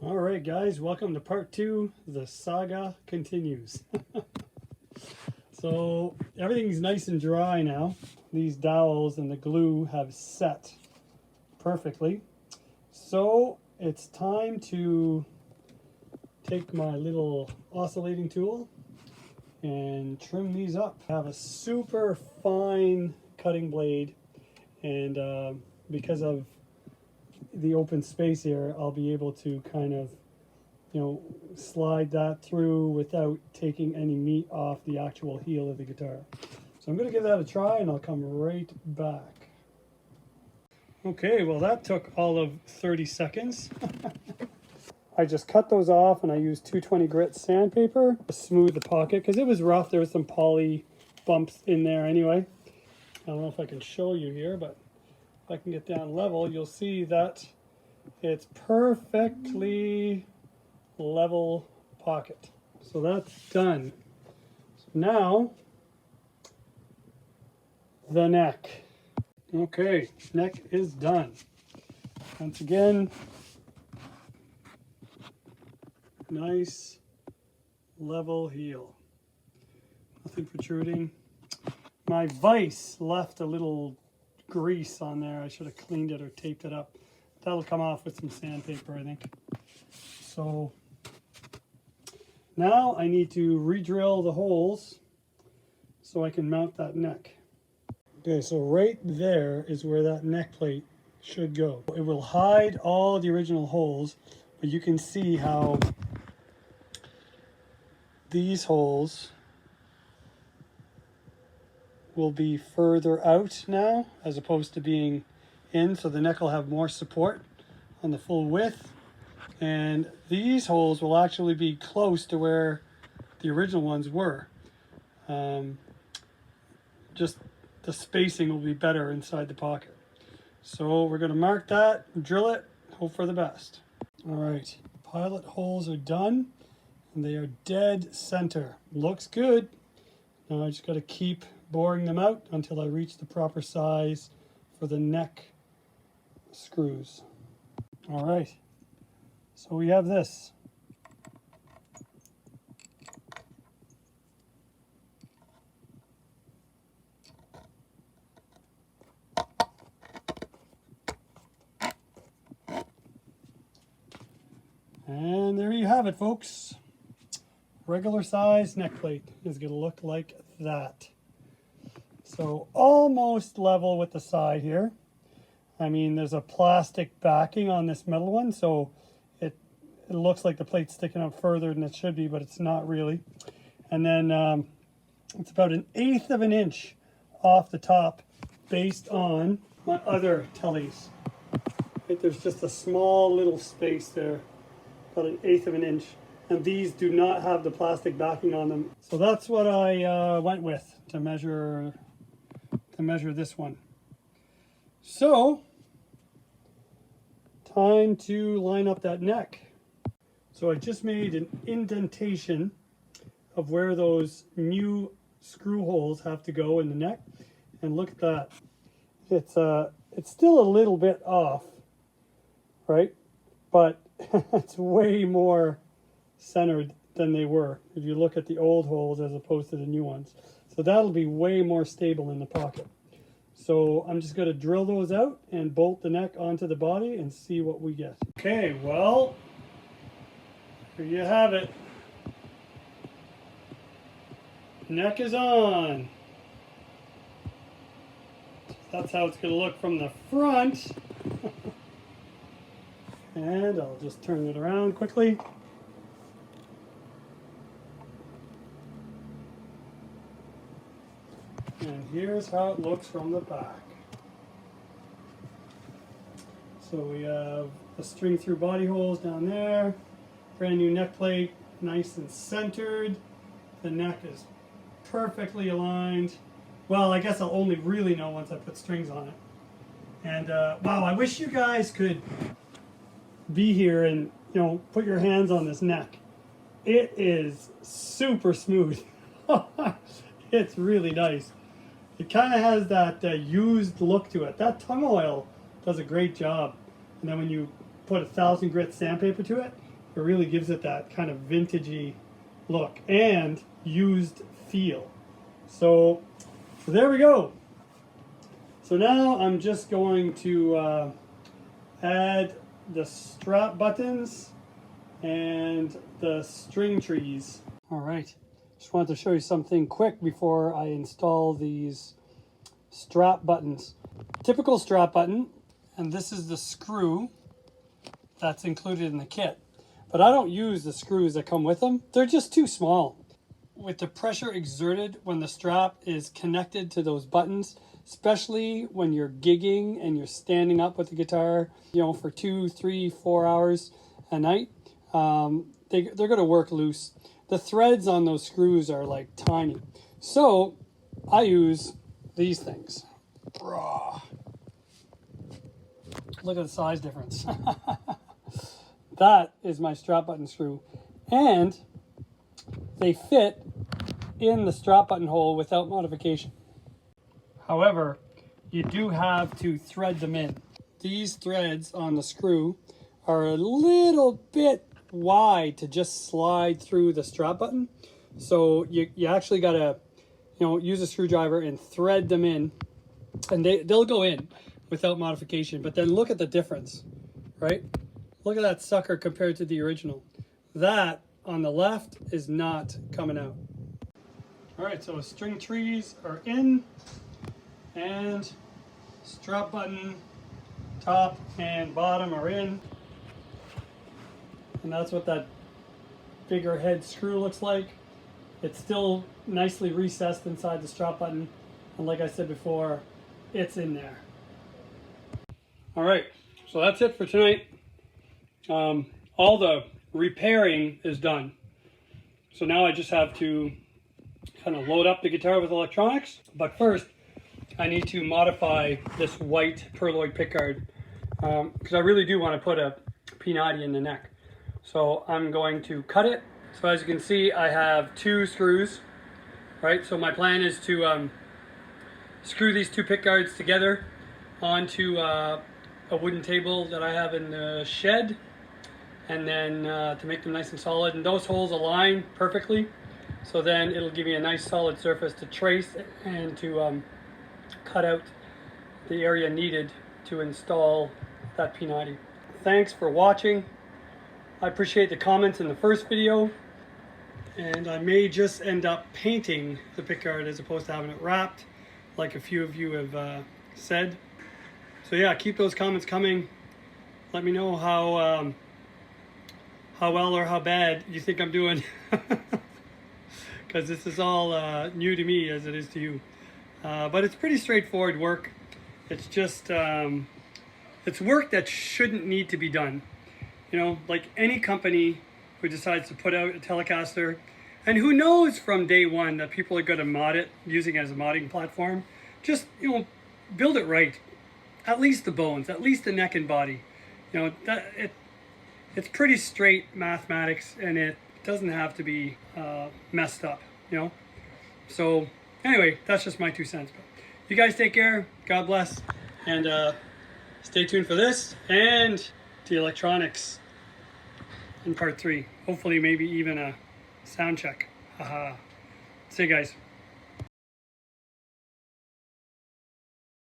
All right, guys, welcome to part 2. The saga continues. So everything's nice and dry now. These dowels and the glue have set perfectly. So it's time to take my little oscillating tool and trim these up. I have a super fine cutting blade, and because of the open space here, I'll be able to kind of, slide that through without taking any meat off the actual heel of the guitar. So I'm going to give that a try and I'll come right back. Okay, well that took all of 30 seconds. I just cut those off and I used 220 grit sandpaper to smooth the pocket because it was rough. There was some poly bumps in there anyway. I don't know if I can show you here, but if I can get down level, you'll see that it's perfectly level pocket. So that's done. So now, the neck. Okay, neck is done. Once again, nice level heel. Nothing protruding. My vise left a little grease on there. I should have cleaned it or taped it up. That'll come off with some sandpaper, I think. So now I need to re-drill the holes so I can mount that neck. Okay, so right there is where that neck plate should go. It will hide all the original holes, but you can see how these holes will be further out now as opposed to being in, so the neck will have more support on the full width, and these holes will actually be close to where the original ones were. Just the spacing will be better inside the pocket. So we're going to mark that, drill it, hope for the best. All right, pilot holes are done and they are dead center. Looks good. Now I just got to keep boring them out until I reach the proper size for the neck screws. All right, so we have this. And there you have it, folks. Regular size neck plate is going to look like that. So almost level with the side here. I mean, there's a plastic backing on this metal one, so it looks like the plate's sticking out further than it should be, but it's not really. And then it's about 1/8 of an inch off the top based on my other tellies. Right, there's just a small little space there, about 1/8 of an inch. And these do not have the plastic backing on them. So that's what I went with to measure this one. So, time to line up that neck. So I just made an indentation of where those new screw holes have to go in the neck. And look at that. It's still a little bit off, right? But it's way more centered than they were if you look at the old holes as opposed to the new ones. So that'll be way more stable in the pocket. So I'm just going to drill those out and bolt the neck onto the body and see what we get. Okay, well, here you have it. Neck is on. That's how it's going to look from the front. And I'll just turn it around quickly. And here's how it looks from the back. So we have the string through body holes down there, brand new neck plate, nice and centered. The neck is perfectly aligned. Well, I guess I'll only really know once I put strings on it. And wow, I wish you guys could be here and put your hands on this neck. It is super smooth. It's really nice. It kind of has that used look to it. That tung oil does a great job. And then when you put 1,000 grit sandpaper to it, It really gives it that kind of vintagey look and used feel. So there we go. So now I'm just going to add the strap buttons and the string trees. All right, just wanted to show you something quick before I install these strap buttons. Typical strap button, and this is the screw that's included in the kit. But I don't use the screws that come with them. They're just too small. With the pressure exerted when the strap is connected to those buttons, especially when you're gigging and you're standing up with the guitar, you know, for 2, 3, 4 hours a night, they're going to work loose. The threads on those screws are like tiny. So I use these things. Look at the size difference. That is my strap button screw. And they fit in the strap button hole without modification. However, you do have to thread them in. These threads on the screw are a little bit wide to just slide through the strap button. So you actually gotta, you know, use a screwdriver and thread them in, and they'll go in without modification. But then look at the difference, right? Look at that sucker compared to the original. That on the left is not coming out. All right, so string trees are in, and strap button top and bottom are in. And that's what that bigger head screw looks like. It's still nicely recessed inside the strap button. And like I said before, it's in there. All right, so that's it for tonight. All the repairing is done. So now I just have to kind of load up the guitar with electronics. But first, I need to modify this white Perloyd pickguard because I really do want to put a P90 in the neck. So I'm going to cut it. So as you can see, I have 2 screws, right? So my plan is to screw these 2 pickguards together onto a wooden table that I have in the shed, and then to make them nice and solid. And those holes align perfectly. So then it'll give me a nice solid surface to trace and to cut out the area needed to install that P90. Thanks for watching. I appreciate the comments in the first video, and I may just end up painting the pickguard as opposed to having it wrapped, like a few of you have said. So yeah, keep those comments coming. Let me know how well or how bad you think I'm doing, because this is all new to me as it is to you. But it's pretty straightforward work. It's just it's work that shouldn't need to be done. You know, like any company who decides to put out a Telecaster, and who knows from day one that people are going to mod it, using it as a modding platform, just, you know, build it right. At least the bones, at least the neck and body. You know, it's pretty straight mathematics, and it doesn't have to be messed up, you know. So anyway, that's just my 2 cents. But you guys take care, God bless, and stay tuned for this and the electronics in part 3. Hopefully maybe even a sound check. Haha. See you guys.